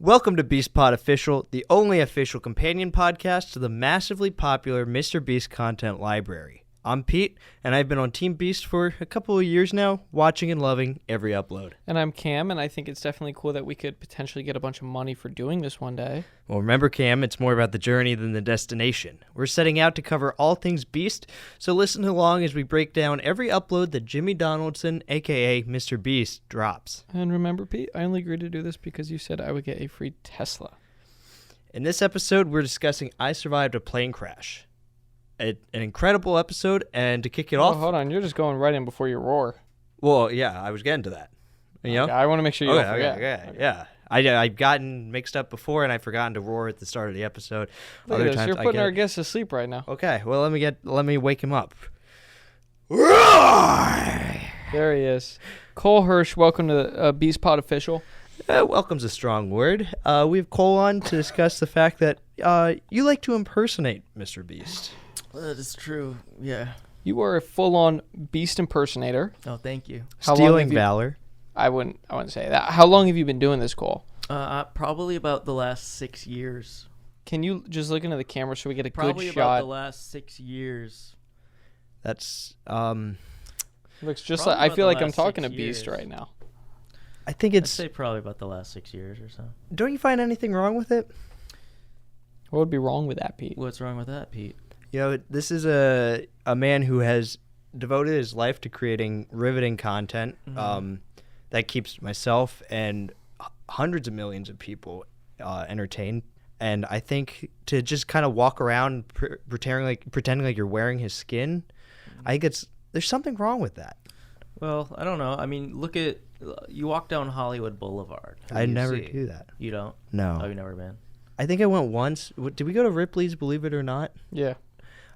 Welcome to BeastPod Official, the only official companion podcast to the massively popular MrBeast content library. I'm Pete, and I've been on Team Beast for a couple of years now, watching and loving every upload. And I'm Cam, and I think it's definitely cool that we could potentially get a bunch of money for doing this one day. Well, remember, Cam, it's more about the journey than the destination. We're setting out to cover all things Beast, so listen along as we break down every upload that Jimmy Donaldson, aka MrBeast, drops. And remember, Pete, I only agreed to do this because you said I would get a free Tesla. In this episode, we're discussing I Survived a Plane Crash. An incredible episode, and to kick it off... Hold on, you're just going right in before you roar. Well, yeah, I was getting to that. You know? Okay, I want to make sure you don't forget. Okay. Yeah. I've gotten mixed up before, and I've forgotten to roar at the start of the episode. Look at this, you're putting our guests to sleep right now. Okay, well, let me wake him up. Roar! There he is. Cole Hersch, welcome to BeastPod Official. Welcome's a strong word. We have Cole on to discuss the fact that you like to impersonate MrBeast. That is true, yeah. You are a full-on Beast impersonator. Oh, thank you. Stealing valor. I wouldn't say that. How long have you been doing this, Cole? Probably about the last 6 years. Can you just look into the camera so we get a Probably good about shot? the last 6 years. That's Looks just Probably like I about feel the like I'm last talking to 6 Beast years. right now. I think I'd it's... say probably about the last 6 years or so. Don't you find anything wrong with it? What would be wrong with that, Pete? What's wrong with that, Pete? You know, this is a man who has devoted his life to creating riveting content that keeps myself and hundreds of millions of people entertained. And I think to just kind of walk around pretending like you're wearing his skin, I think there's something wrong with that. Well, I don't know. I mean, you walk down Hollywood Boulevard. I never do that. You don't? No. Oh, you've never been? I think I went once. Did we go to Ripley's, believe it or not? Yeah.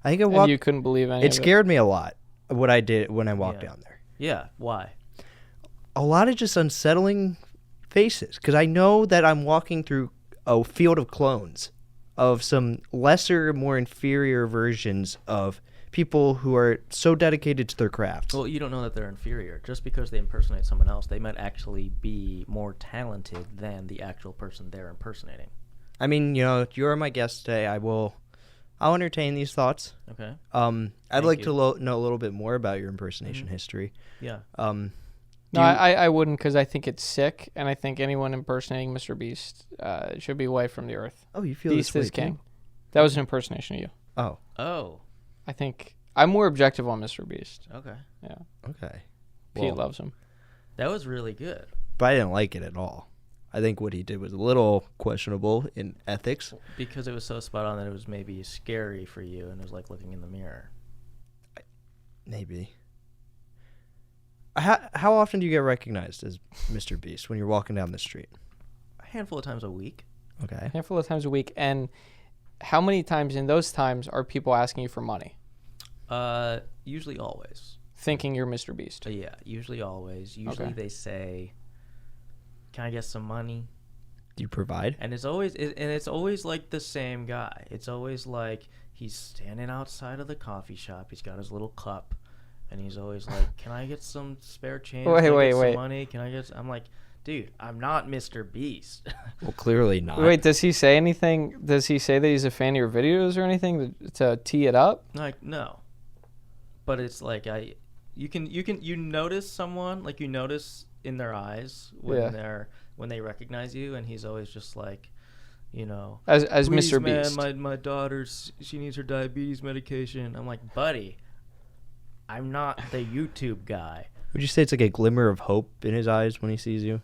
I think I And walked. you couldn't believe any of It scared me a lot, what I did when I walked down there. Yeah, why? A lot of just unsettling faces, because I know that I'm walking through a field of clones of some lesser, more inferior versions of people who are so dedicated to their craft. Well, you don't know that they're inferior. Just because they impersonate someone else, they might actually be more talented than the actual person they're impersonating. I mean, you know, you're my guest today. I'll entertain these thoughts. Okay. I'd like to know a little bit more about your impersonation history. Yeah. No, I wouldn't, because I think it's sick, and I think anyone impersonating MrBeast should be away from the earth. Oh, you feel Beast this way is too? king. That was an impersonation of you. Oh. I think I'm more objective on MrBeast. Okay. Yeah. Okay. Pete Well, loves him. That was really good. but I didn't like it at all. I think what he did was a little questionable in ethics. Because it was so spot on that it was maybe scary for you, and it was like looking in the mirror. Maybe. How often do you get recognized as MrBeast when you're walking down the street? A handful of times a week. Okay. A handful of times a week. And how many times in those times are people asking you for money? Usually always. Thinking you're MrBeast. Yeah, usually always. Usually Okay. they say, "Can I get some money?" Do you provide? And it's always like the same guy. It's always like he's standing outside of the coffee shop. He's got his little cup, and he's always like, "Can I get some spare change? Can I get some money? Can I get?" I'm like, "Dude, I'm not MrBeast." Well, clearly not. Wait, does he say anything? Does he say that he's a fan of your videos or anything to tee it up? Like, no. But it's like you notice someone, like you notice in their eyes when they recognize you, and he's always just like, you know, As "Please, MrBeast. man, my daughter, she needs her diabetes medication." I'm like, "Buddy, I'm not the YouTube guy." Would you say it's like a glimmer of hope in his eyes when he sees you?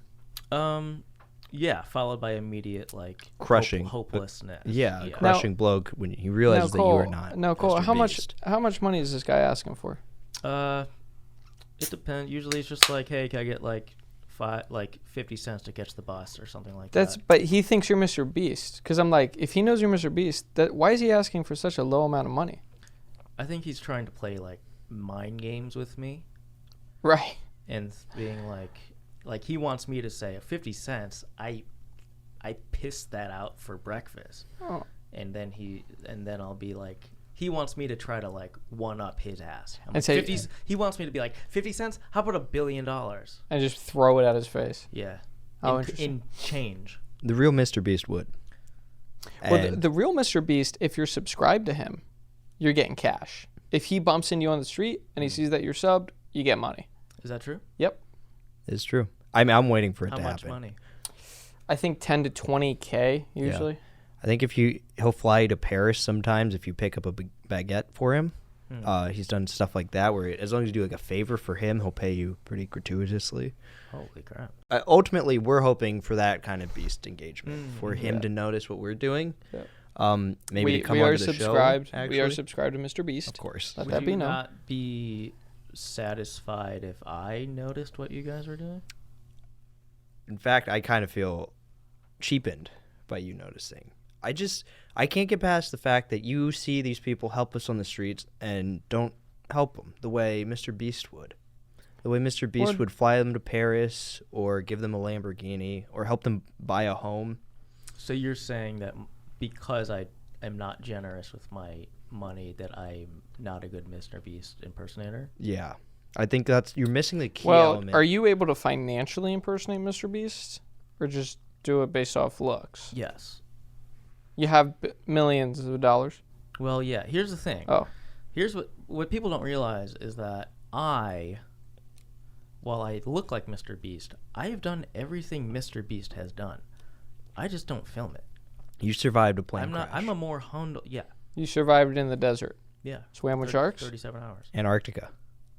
Yeah, followed by immediate like Crushing. hopelessness. Yeah, crushing blow when he realizes that you are not. No, Cole. MrBeast. How much money is this guy asking for? It depends. Usually, it's just like, "Hey, can I get like 50 cents to catch the bus or something like that?" But he thinks you're MrBeast. Because I'm like, if he knows you're MrBeast, why is he asking for such a low amount of money? I think he's trying to play like mind games with me, Right. and being like he wants me to say 50 cents. I pissed that out for breakfast, Oh. and then I'll be like, he wants me to try to like one up his ass. I'm And like, say- 50s. He wants me to be like 50 cents. How about $1 billion? And just throw it at his face. Yeah. Oh, in interesting. change. The real MrBeast would. Well, the real MrBeast, if you're subscribed to him, you're getting cash. If he bumps into you on the street and he sees that you're subbed, you get money. Is that true? Yep. It's true. I mean, I'm waiting for it to happen. How much money? I think 10 to 20K usually. Yeah. I think he'll fly to Paris sometimes if you pick up a baguette for him. He's done stuff like that where as long as you do like a favor for him, he'll pay you pretty gratuitously. Holy crap. Ultimately, we're hoping for that kind of beast engagement, for him to notice what we're doing. Yeah. Maybe to come onto the show. We are subscribed to MrBeast. Of course. Let that be known. Would you not be satisfied if I noticed what you guys were doing? In fact, I kind of feel cheapened by you noticing. I can't get past the fact that you see these people helpless on the streets and don't help them the way MrBeast would. The way MrBeast would fly them to Paris or give them a Lamborghini or help them buy a home. So you're saying that because I am not generous with my money that I'm not a good MrBeast impersonator? Yeah. I think you're missing the key element. Are you able to financially impersonate MrBeast or just do it based off looks? Yes. You have millions of dollars? Well, yeah. Here's the thing. Oh. Here's what people don't realize is that while I look like MrBeast, I have done everything MrBeast has done. I just don't film it. You survived a plane crash. I'm a more humble. Yeah. You survived in the desert. Yeah. Swam with sharks? 37 hours. Antarctica.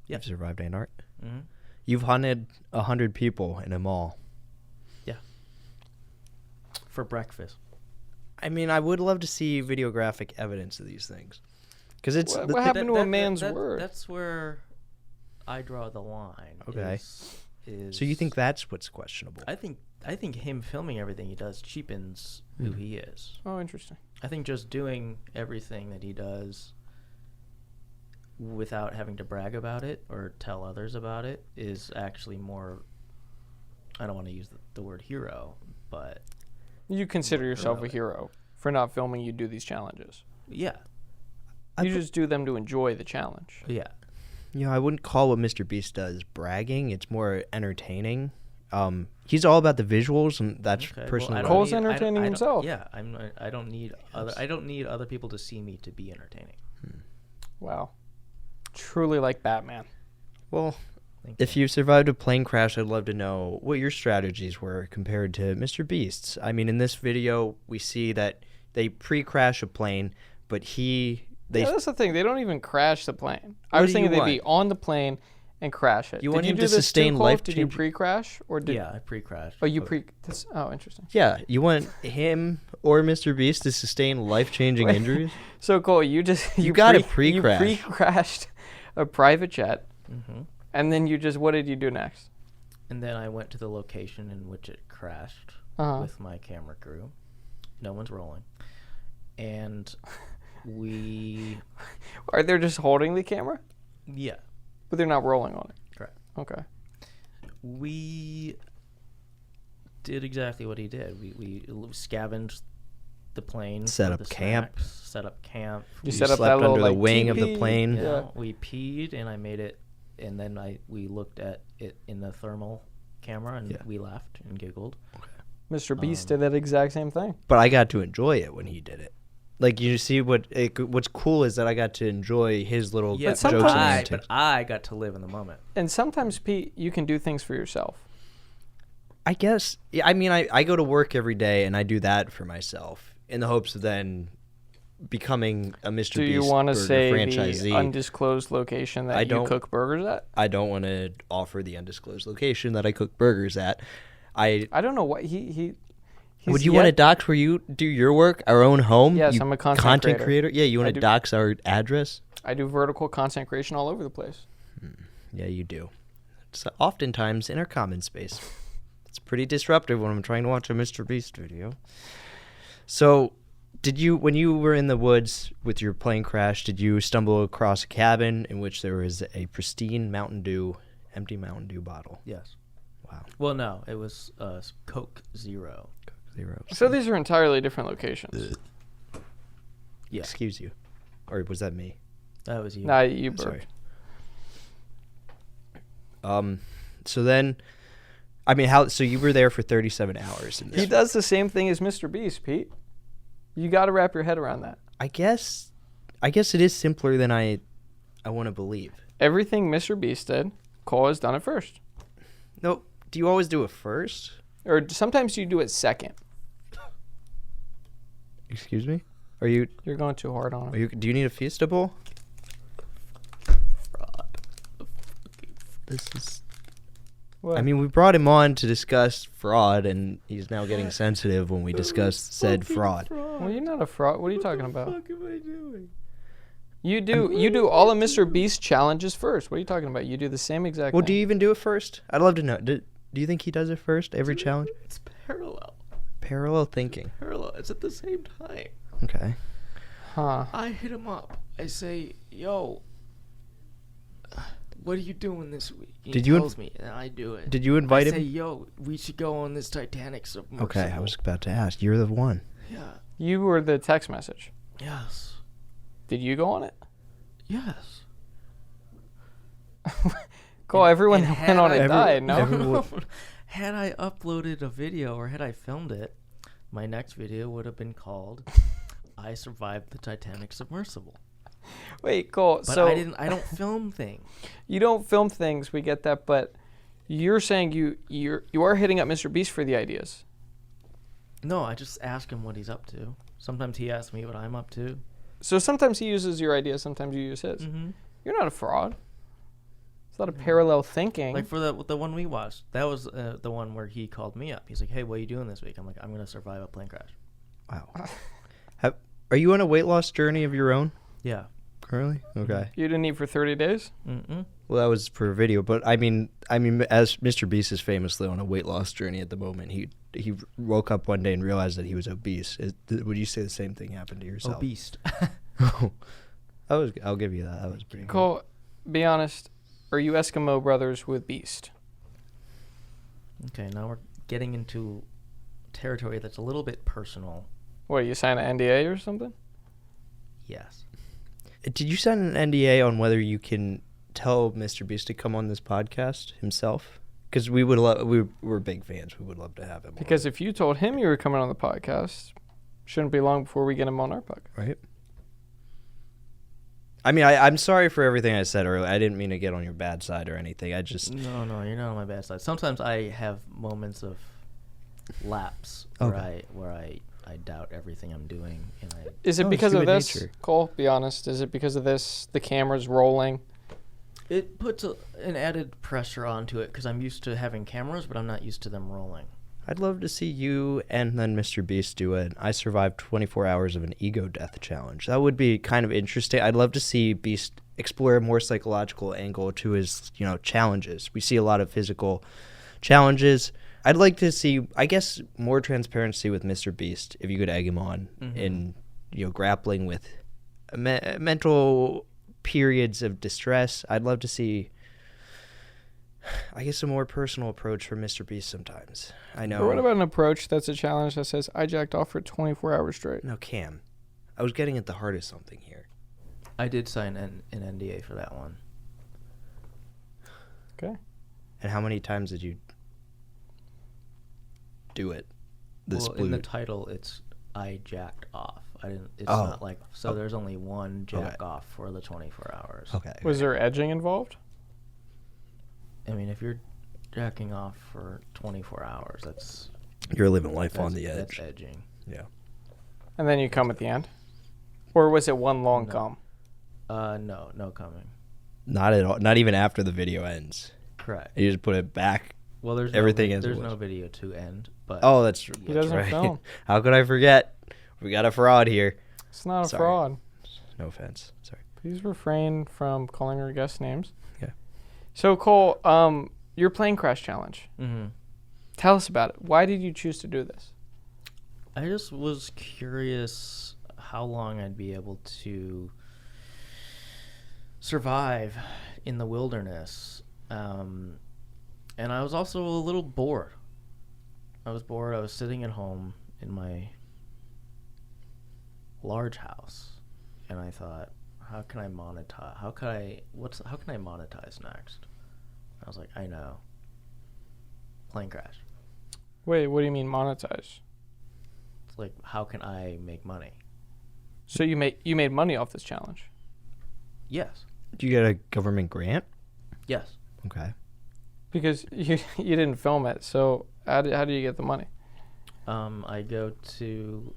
Yeah. You've survived Antarctica. Mm-hmm. You've hunted 100 people in a mall. Yeah. For breakfast. I mean, I would love to see videographic evidence of these things. Because it's what happened to a man's word? That's where I draw the line. Okay. So you think that's what's questionable? I think him filming everything he does cheapens who he is. Oh, interesting. I think just doing everything that he does without having to brag about it or tell others about it is actually more, I don't want to use the word hero, but... You consider yourself a hero for not filming you do these challenges. Yeah. You just do them to enjoy the challenge. Yeah. You know, I wouldn't call what MrBeast does bragging. It's more entertaining. He's all about the visuals, and that's personally. Cole's entertaining himself. Yeah, I don't need other people to see me to be entertaining. Wow. Truly like Batman. Well, if you survived a plane crash, I'd love to know what your strategies were compared to MrBeast's. I mean, in this video, we see that they pre-crash a plane, but that's the thing. They don't even crash the plane. I was thinking they'd be on the plane and crash it. You want him to sustain life? Did you pre-crash or did? Yeah, I pre-crashed. Oh, you oh, interesting. Yeah, you want him or MrBeast to sustain life-changing injuries? So Cole, you got to pre-crash. You pre-crashed a private jet, mm-hmm. and then what did you do next? And then I went to the location in which it crashed with my camera crew. No one's rolling, and Are they just holding the camera? Yeah. But they're not rolling on it. Correct. Okay. We did exactly what he did. We scavenged the plane. Set up camp. You set up slept that little under the wing of the plane. Yeah. We peed and I made it, and then we looked at it in the thermal camera and we laughed and giggled. Okay. MrBeast did that exact same thing. But I got to enjoy it when he did it. Like, you see what's cool is that I got to enjoy his little jokes. But I got to live in the moment. And sometimes, Pete, you can do things for yourself. I guess. Yeah, I mean, I go to work every day, and I do that for myself in the hopes of then becoming a MrBeast Do you want to say franchisee. the undisclosed location that you cook burgers at? I don't want to offer the undisclosed location that I cook burgers at. I don't know what he would you want to dox where you do your work, our own home? Yes, I'm a content creator. Yeah, you want to dox our address? I do vertical content creation all over the place. Yeah, you do. It's oftentimes in our common space. It's pretty disruptive when I'm trying to watch a MrBeast video. So, when you were in the woods with your plane crash, did you stumble across a cabin in which there was a pristine empty Mountain Dew bottle? Yes. Wow. Well, no, it was Coke Zero. So these are entirely different locations. Yeah. Excuse you. Or was that me? That was you. Nah, you burped. Sorry. So then I mean, how? So you were there for 37 hours. He does the same thing as MrBeast, Pete. You got to wrap your head around that. I guess it is simpler than I want to believe. Everything MrBeast did, Cole has done it first. No, do you always do it first? Or sometimes you do it second. Excuse me? You're going too hard on him. Do you need a Fiesta bowl? Fraud. This is... What? I mean, we brought him on to discuss fraud, and he's now getting sensitive when we discuss said fraud. Well, you're not a fraud. What are you talking about? What the fuck am I doing? You do all of MrBeast challenges first. What are you talking about? You do the same exact Well, thing. do you even do it first? I'd love to know. Do you think he does it first, every challenge? It's parallel. Parallel thinking. Parallel. It's at the same time. Okay. Huh. I hit him up. I say, yo, what are you doing this week? He tells me, and I do it. Did you invite him? I say, yo, we should go on this Titanic submersible. Okay, I was about to ask. You're the one. Yeah. You were the text message. Yes. Did you go on it? Yes. Cool. Everyone that went on it died, no? Had I uploaded a video or had I filmed it, my next video would have been called I Survived the Titanic Submersible. Wait, Cole. But so I don't film things. You don't film things, we get that, but you're saying you are hitting up MrBeast for the ideas. No, I just ask him what he's up to. Sometimes he asks me what I'm up to. So sometimes he uses your ideas, sometimes you use his. Mm-hmm. You're not a fraud. It's not a parallel thinking. Like for the one we watched, that was the one where he called me up. He's like, "Hey, what are you doing this week?" I'm like, "I'm gonna survive a plane crash." Wow. Are you on a weight loss journey of your own? Yeah. Currently? Okay. You didn't eat for 30 days? Mm-mm. Well, that was for a video, but I mean, as MrBeast is famously on a weight loss journey at the moment, he woke up one day and realized that he was obese. Would you say the same thing happened to yourself? Obese. I'll give you that. That was pretty Cole, be honest. Are you Eskimo brothers with Beast? Okay, now we're getting into territory that's a little bit personal. What, you sign an NDA or something? Yes. Did you sign an NDA on whether you can tell MrBeast to come on this podcast himself? Because we're big fans. We would love to have him. Because if you told him you were coming on the podcast, shouldn't be long before we get him on our podcast. Right. I mean, I'm sorry for everything I said earlier. I didn't mean to get on your bad side or anything. I just... No, you're not on my bad side. Sometimes I have moments of lapse where I doubt everything I'm doing. Is it because of this, nature. Cole? Be honest. Is it because of this? The camera's rolling. It puts an added pressure onto it because I'm used to having cameras, but I'm not used to them rolling. I'd love to see you and then MrBeast do it. I survived 24 hours of an ego death challenge. That would be kind of interesting. I'd love to see Beast explore a more psychological angle to his, challenges. We see a lot of physical challenges. I'd like to see, I guess, more transparency with MrBeast if you could egg him on in, grappling with mental periods of distress. I'd love to see, I guess, a more personal approach from MrBeast sometimes. I know. But what about an approach that's a challenge that says, I jacked off for 24 hours straight? No, Cam. I was getting at the heart of something here. I did sign an NDA for that one. Okay. And how many times did you do it? In the title, it's I jacked off. I didn't. It's not like so. There's only one jack off for the 24 hours. Okay. Was there edging involved? I mean, if you're jacking off for 24 hours, you're living life on the edge. That's edging. Yeah. And then you come at the end, or was it one long come? No coming. Not at all. Not even after the video ends. Correct. You just put it back. Well, there's no video to end. But that's true. He doesn't right. film. How could I forget? We got a fraud here. It's not a fraud. No offense. Sorry. Please refrain from calling our guests names. Yeah. So Cole, your plane crash challenge. Mm-hmm. Tell us about it. Why did you choose to do this? I just was curious how long I'd be able to survive in the wilderness. And I was also a little bored. I was sitting at home in my large house, and I thought, how can I monetize? How can I monetize next? I was like, I know. plane crash. Wait, what do you mean monetize? It's like, how can I make money? So you made money off this challenge? Yes. Do you get a government grant? Yes. Okay. Because you didn't film it, so how do you get the money? I go to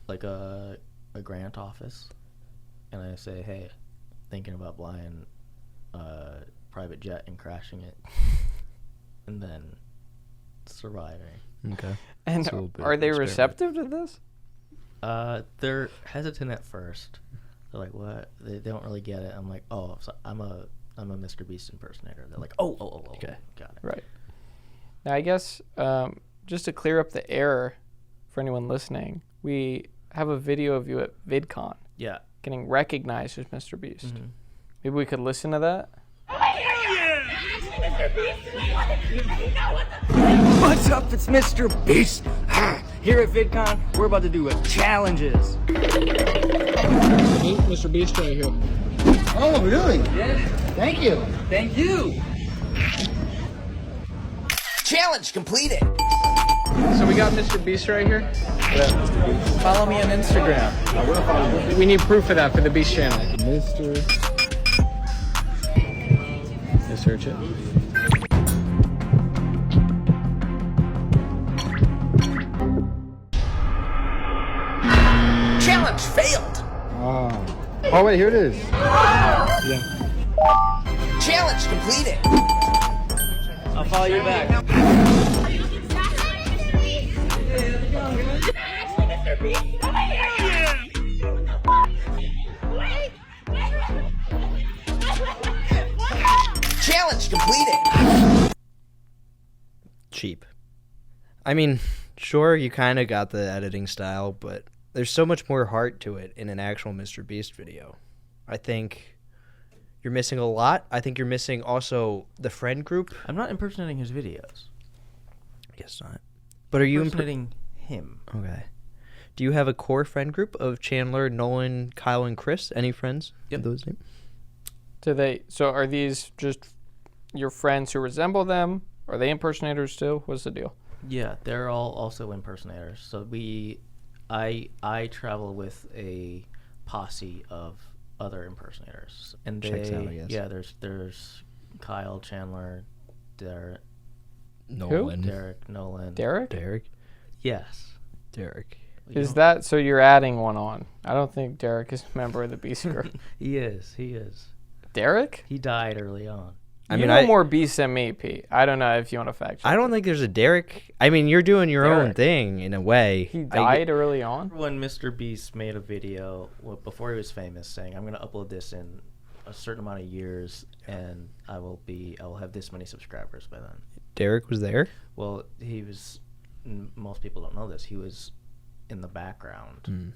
like a grant office, and I say, hey, thinking about buying a private jet and crashing it, and then surviving. Okay. And are they receptive to this? They're hesitant at first. They're like, what? They don't really get it. I'm like, oh, so I'm a MrBeast impersonator. They're like, oh, okay, got it. Right. Now, I guess just to clear up the error for anyone listening, we have a video of you at VidCon. Yeah. Getting recognized as MrBeast. Mm-hmm. Maybe we could listen to that. What's up? It's MrBeast. Here at VidCon, we're about to do challenges. Meet MrBeast right here. Oh, really? Yeah. Thank you. Thank you. Challenge completed. So we got MrBeast right here. Yeah. Follow me on Instagram. We need proof of that for the Beast channel. Mr. Let's search it. Challenge failed. Oh wait, here it is. Yeah. Challenge completed. I'll follow you back. Challenge completed. Cheap. I mean, sure, you kind of got the editing style, but there's so much more heart to it in an actual MrBeast video. I think you're missing a lot. I think you're missing also the friend group. I'm not impersonating his videos. I guess not. But are you impersonating him? Okay. Do you have a core friend group of Chandler, Nolan, Kyle, and Chris? Any friends? Yep. Those names? So are these just your friends who resemble them? Are they impersonators too? What's the deal? Yeah, they're all also impersonators. So I travel with a posse of other impersonators, and Checks out, I guess. Yeah, there's Kyle, Chandler, Derek, Nolan. Nolan. Derek? Yes. Derek. Is that so? You're adding one on? I don't think Derek is a member of the Beast group. He is. Derek? He died early on. I know more Beast than me, Pete. I don't know if you want to fact check. I don't think there's a Derek. I mean, you're doing your own thing in a way. He died early on? When MrBeast made a video before he was famous saying, I'm going to upload this in a certain amount of years and I will have this many subscribers by then. Derek was there? Well, he was, most people don't know this, he was in the background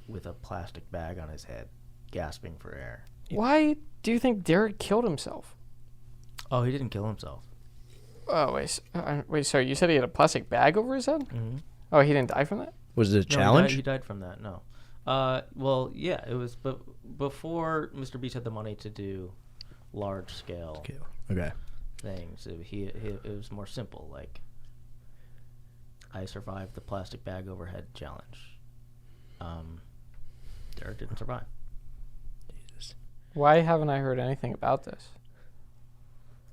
with a plastic bag on his head, gasping for air. Why do you think Derek killed himself? Oh, he didn't kill himself. Oh, wait, sorry. You said he had a plastic bag over his head? Mm-hmm. Oh, he didn't die from that? Was it a challenge? He died from that, no. Well, yeah, it was before MrBeast had the money to do large-scale things. It was more simple, like, I survived the plastic bag overhead challenge. Derek didn't survive. Jesus. Why haven't I heard anything about this?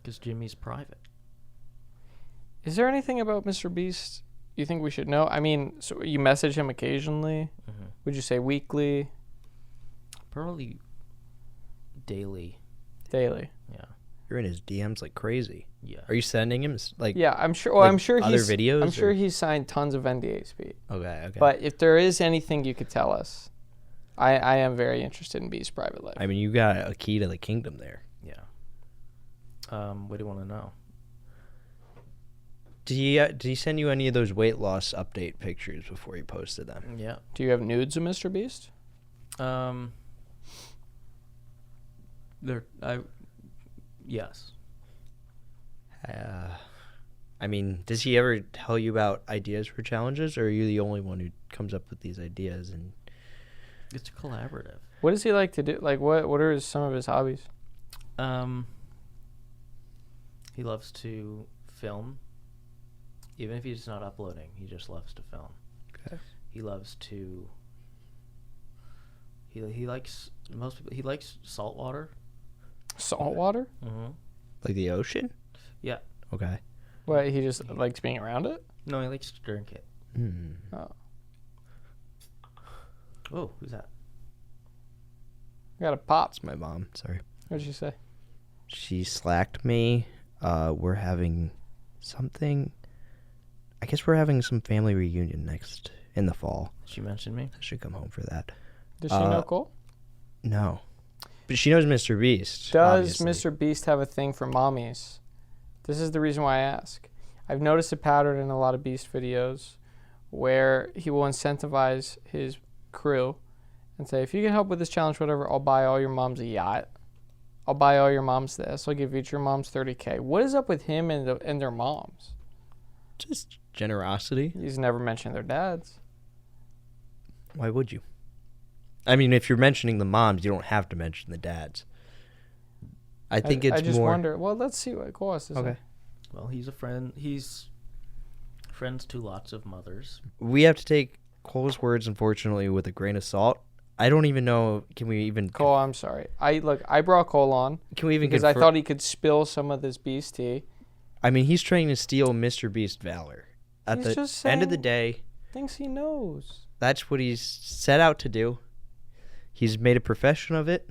Because Jimmy's private. Is there anything about MrBeast you think we should know? I mean, so you message him occasionally? Mm-hmm. Would you say weekly? Probably daily. Daily. Yeah. You're in his DMs like crazy. Yeah. Are you sending him like? Yeah, I'm sure. Well, like I'm sure other videos. I'm sure he's signed tons of NDAs, Pete. Okay. But if there is anything you could tell us, I am very interested in Beast's private life. I mean, you got a key to the kingdom there. Yeah. What do you want to know? Did he send you any of those weight loss update pictures before he posted them? Yeah. Do you have nudes of MrBeast? Yes. I mean, does he ever tell you about ideas for challenges, or are you the only one who comes up with these ideas? And it's collaborative. What does he like to do? Like, what are some of his hobbies? He loves to film Even if he's not uploading, he just loves to film. Okay. He loves to. He likes most people. He likes salt water. Salt water? Mm-hmm. Like the ocean? Yeah. Okay. What, he just likes being around it? No, he likes to drink it. Mm. Oh. Oh, who's that? I got a pop. It's my mom. Sorry. What did she say? She slacked me. We're having something. I guess we're having some family reunion next in the fall. She mentioned me. I should come home for that. Does she know Cole? No. But she knows MrBeast. Does obviously. MrBeast have a thing for mommies? This is the reason why I ask. I've noticed a pattern in a lot of Beast videos where he will incentivize his crew and say, if you can help with this challenge, whatever, I'll buy all your moms a yacht. I'll buy all your moms this. I'll give each of your moms $30K. What is up with him and their moms? Just generosity. He's never mentioned their dads. Why would you? I mean, if you're mentioning the moms, you don't have to mention the dads. I think it's more... I just wonder. Well, let's see what Cole has to say. Well, he's a friend. He's friends to lots of mothers. We have to take Cole's words, unfortunately, with a grain of salt. I don't even know. Can we even... Cole, I'm sorry. I brought Cole on. Can we even... Because I thought he could spill some of this Beast tea. I mean, he's trying to steal MrBeast valor. At He's the just end of the saying day, things he knows. that's what he's set out to do. He's made a profession of it.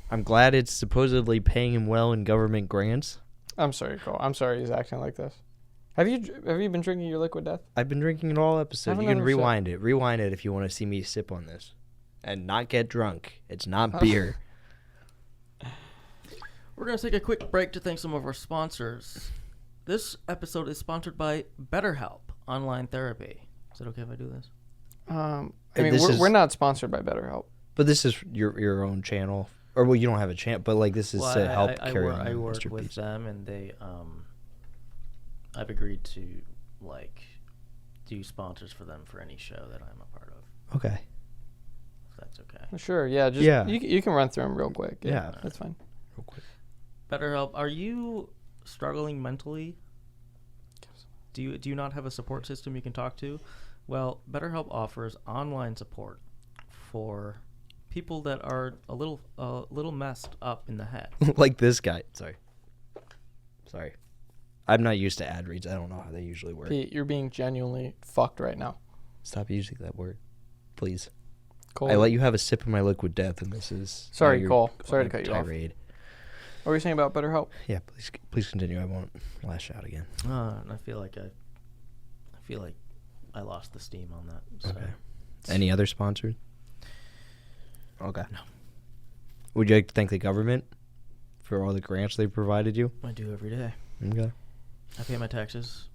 I'm glad it's supposedly paying him well in government grants. I'm sorry, Cole. I'm sorry he's acting like this. Have you been drinking your Liquid Death? I've been drinking it all episode. Have You can another rewind it. Rewind it if you want to see me sip on this. And not get drunk. It's not beer. We're going to take a quick break to thank some of our sponsors. This episode is sponsored by BetterHelp Online Therapy. Is it okay if I do this? I mean, we're not sponsored by BetterHelp. But this is your own channel. Or, well, you don't have a channel, but, like, this is to help carry on I work MrBeast. with them, and they, I've agreed to, like, do sponsors for them for any show that I'm a part of. Okay. If that's okay. Sure, yeah. You can run through them real quick. Yeah. That's fine. Real quick. BetterHelp, are you struggling mentally? Do you not have a support system you can talk to? Well, BetterHelp offers online support for people that are a little messed up in the head. Like this guy. Sorry. I'm not used to ad reads. I don't know how they usually work. Pete, you're being genuinely fucked right now. Stop using that word, please. Cole. I let you have a sip of my Liquid Death, and this is... Sorry, Cole. Sorry to cut you tirade. off. What were you saying about BetterHelp? Yeah, please continue. I won't lash out again. And I feel like I lost the steam on that. So. Okay. Any other sponsors? Okay. No. Would you like to thank the government for all the grants they provided you? I do every day. Okay. I pay my taxes.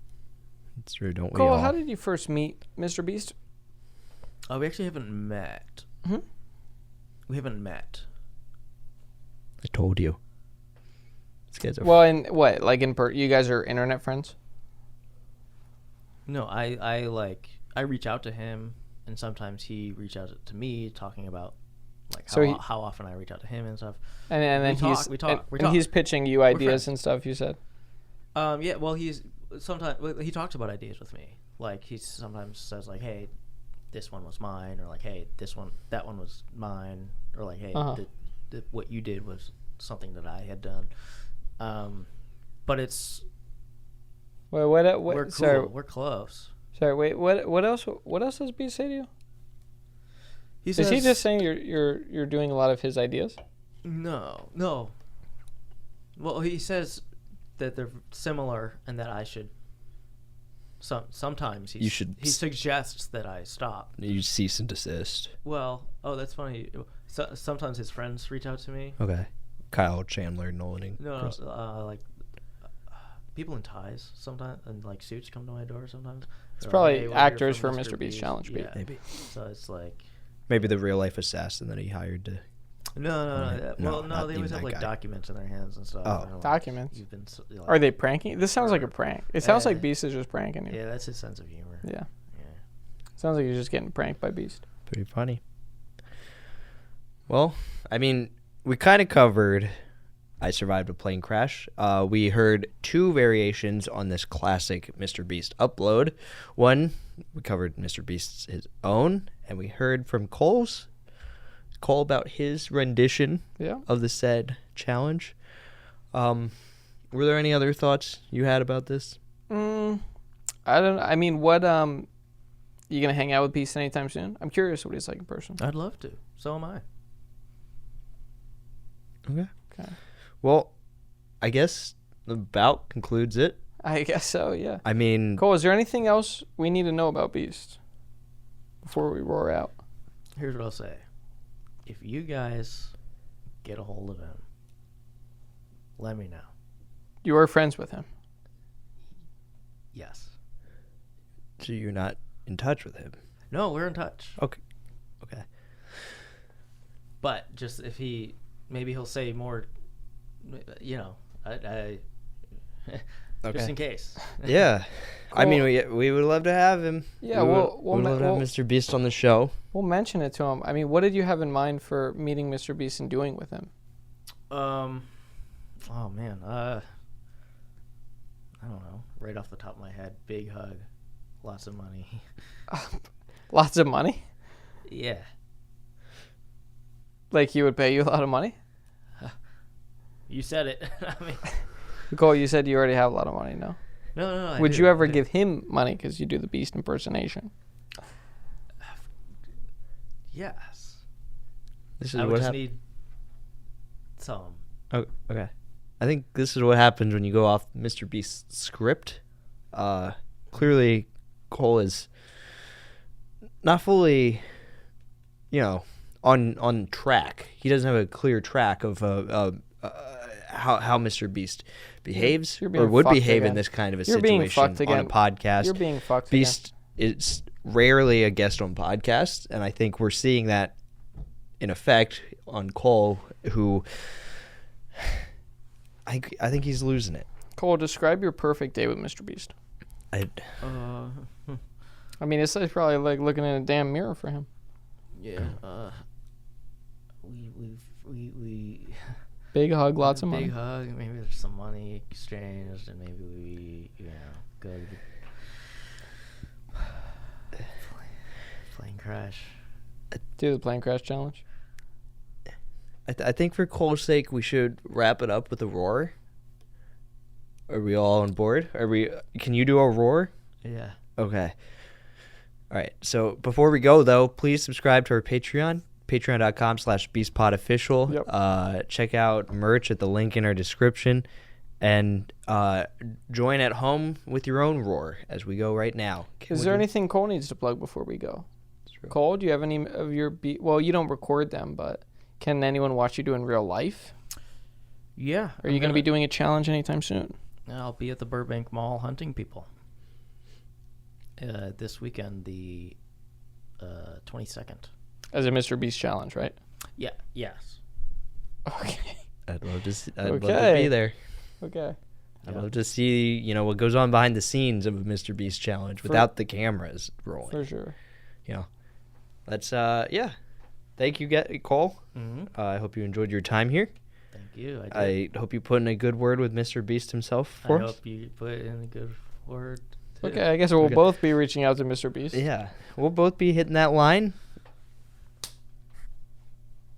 It's true, don't we Cole, all? how did you first meet MrBeast? We actually haven't met. Mm-hmm. We haven't met. I told you. These guys are... Well, in what? Like you guys are internet friends? No, I reach out to him, and sometimes he reaches out to me, talking about like how often I reach out to him and stuff. And then we talk. And he's pitching you ideas and stuff. You said. Yeah. Well, he talks about ideas with me. Like he sometimes says like, "Hey, this one was mine," or like, "Hey, that one was mine," or like, "Hey, what you did was something that I had done." But it's. Wait, what? We're cool. Sorry, We're close. Sorry, wait. What else? What else does B say to you? Is he just saying you're doing a lot of his ideas? No. Well, he says that they're similar and that I should. Sometimes he suggests that I stop. You cease and desist. Well, that's funny. Sometimes his friends reach out to me. Okay. Kyle, Chandler, Nolan. No, like people in ties sometimes, and like suits come to my door sometimes. It's probably actors for MrBeast Challenge. Yeah. Maybe. So it's like. Maybe the real life assassin that he hired to. No. Well, not they always even have like guy. documents in their hands and stuff. Oh. and, like, Documents? You've been, like, Are they pranking? This sounds like a prank. It sounds like Beast is just pranking you. Yeah, that's his sense of humor. Yeah. Yeah. Sounds like you're just getting pranked by Beast. Pretty funny. Well, I mean, we kind of covered I Survived a Plane Crash. We heard 2 variations on this classic MrBeast upload. One, we covered MrBeast's his own, and we heard from Cole about his rendition of the said challenge. Were there any other thoughts you had about this? I mean, what, you gonna hang out with Beast anytime soon? I'm curious what he's like in person. I'd love to. So am I. Okay. Well, I guess about concludes it. I guess so, yeah. I mean... Cole, is there anything else we need to know about Beast before we roar out? Here's what I'll say. If you guys get a hold of him, let me know. You are friends with him? Yes. So you're not in touch with him? No, we're in touch. Okay. But just if maybe he'll say more, just in case. Yeah. Cool. I mean, we would love to have him. Yeah, we'll love to have MrBeast on the show. We'll mention it to him. I mean, what did you have in mind for meeting MrBeast and doing with him? Oh man, I don't know. Right off the top of my head, big hug, lots of money. Lots of money? Yeah. Like he would pay you a lot of money? You said it. I mean, Cole, you said you already have a lot of money, no? No. Would you ever give him money because you do the Beast impersonation? Yes. This is I what would just need some. Oh, okay. I think this is what happens when you go off MrBeast's script. Clearly, Cole is not fully, on track. He doesn't have a clear track of how MrBeast behaves or would behave in this kind of a situation on a podcast. You're being fucked Beast is rarely a guest on podcasts, and I think we're seeing that in effect on Cole, who I think he's losing it. Cole, describe your perfect day with MrBeast. I mean, it's probably like looking in a damn mirror for him. Yeah. We big hug, lots of money. Big hug. Maybe there's some money exchanged, and maybe we, go to the plane crash. Do the plane crash challenge. I think for Cole's sake, we should wrap it up with a roar. Are we all on board? Can you do a roar? Yeah. Okay. All right. So before we go, though, please subscribe to our Patreon, patreon.com/BeastPodOfficial. Yep. Check out merch at the link in our description, and join at home with your own roar as we go right now. Is there anything Cole needs to plug before we go? Cole, do you have any of your well, you don't record them, but can anyone watch you do in real life? Yeah. Are you going to be doing a challenge anytime soon? I'll be at the Burbank Mall hunting people. This weekend, the 22nd. As a MrBeast challenge, right? Yeah. Yes. Okay. I'd love to be there. Okay. I'd love to see, what goes on behind the scenes of a MrBeast challenge without the cameras rolling. For sure. Let's thank you, Cole. Mm-hmm. I hope you enjoyed your time here. Thank you. I hope you put in a good word with MrBeast himself for us. I hope you put in a good word. Too. Okay, I guess we'll both be reaching out to MrBeast. Yeah, we'll both be hitting that line.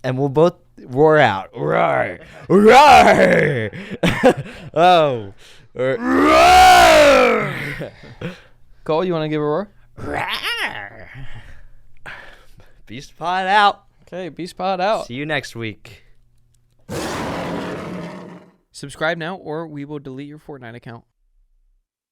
And we'll both roar out. Roar! Roar! Oh. Roar! Cole, you want to give a roar? Roar! Beast Pod out. Okay, Beast Pod out. See you next week. Subscribe now or we will delete your Fortnite account.